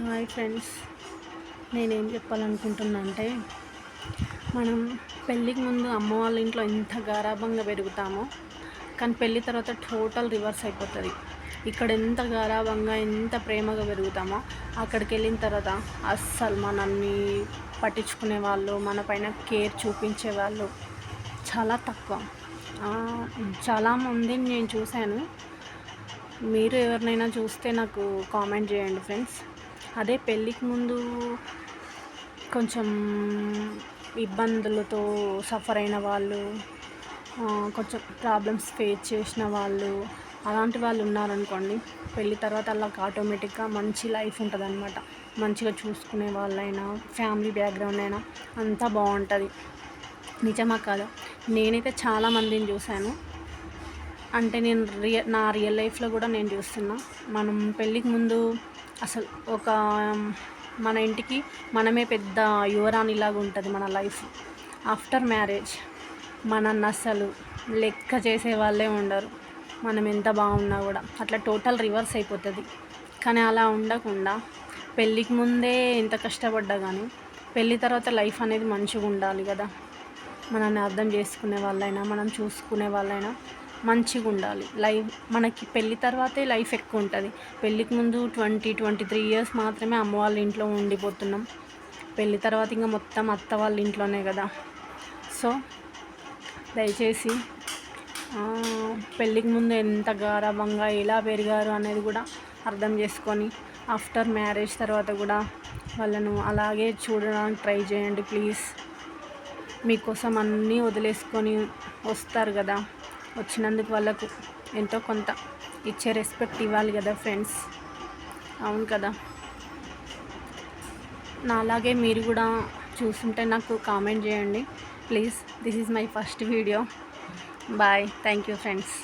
Hi friends, నేనేం చెప్పాలనుకుంటున్నా అంటే మనం పెళ్ళికి ముందు అమ్మ వాళ్ళ ఇంట్లో ఎంత గారాబంగా పెరుగుతామో, కానీ పెళ్ళి తర్వాత టోటల్ రివర్స్ అయిపోతుంది. ఇక్కడ ఎంత గారాబంగా ఎంత ప్రేమగా పెరుగుతామో అక్కడికి వెళ్ళిన తర్వాత అస్సలు మనల్ని పట్టించుకునే వాళ్ళు, మన పైన కేర్ చూపించే వాళ్ళు చాలా తక్కువ. చాలామందిని నేను చూశాను. మీరు ఎవరినైనా చూస్తే నాకు కామెంట్ చేయండి ఫ్రెండ్స్. అదే పెళ్ళికి ముందు కొంచెం ఇబ్బందులతో సఫర్ అయిన వాళ్ళు, కొంచెం ప్రాబ్లమ్స్ ఫేస్ చేసిన వాళ్ళు, అలాంటి వాళ్ళు ఉన్నారనుకోండి, పెళ్ళి తర్వాత వాళ్ళకి ఆటోమేటిక్గా మంచి లైఫ్ ఉంటుంది అనమాట. మంచిగా చూసుకునే వాళ్ళైనా, ఫ్యామిలీ బ్యాక్గ్రౌండ్ అయినా అంతా బాగుంటుంది. నిజమా కాదా? నేనైతే చాలామందిని చూశాను. అంటే నేను నా రియల్ లైఫ్లో కూడా నేను చూస్తున్నా. మనం పెళ్ళికి ముందు అసలు మన ఇంటికి మనమే పెద్ద యువరాణిలాగా ఉంటుంది మన లైఫ్. ఆఫ్టర్ మ్యారేజ్ మనల్ని అసలు లెక్క చేసే వాళ్ళే ఉండరు, మనం ఎంత బాగున్నా కూడా. అట్లా టోటల్ రివర్స్ అయిపోతుంది. కానీ అలా ఉండకుండా పెళ్ళికి ముందే ఎంత కష్టపడ్డా కానీ పెళ్ళి తర్వాత లైఫ్ అనేది మంచిగా ఉండాలి కదా. మనల్ని అర్థం చేసుకునే వాళ్ళైనా, మనం చూసుకునే వాళ్ళైనా మంచిగా ఉండాలి. మనకి పెళ్ళి తర్వాతే లైఫ్ ఎక్కువ ఉంటుంది. పెళ్ళికి ముందు 23 ఇయర్స్ మాత్రమే అమ్మ వాళ్ళ ఇంట్లో ఉండిపోతున్నాం. పెళ్ళి తర్వాత ఇంకా మొత్తం అత్త వాళ్ళ ఇంట్లోనే కదా. సో దయచేసి పెళ్ళికి ముందు ఎంత గారాబంగా ఎలా పెరిగారు అనేది కూడా అర్థం చేసుకొని ఆఫ్టర్ మ్యారేజ్ తర్వాత కూడా వాళ్ళను అలాగే చూడడానికి ట్రై చేయండి ప్లీజ్. మీకోసం అన్నీ వదిలేసుకొని వస్తారు కదా, వచ్చినందుకు వాళ్ళకు ఎంతో కొంత ఇచ్చే రెస్పెక్ట్ ఇవ్వాలి కదా ఫ్రెండ్స్. అవును కదా. నాలాగే మీరు కూడా చూస్తుంటే నాకు కామెంట్ చేయండి please. This is my first video. Bye. Thank you friends.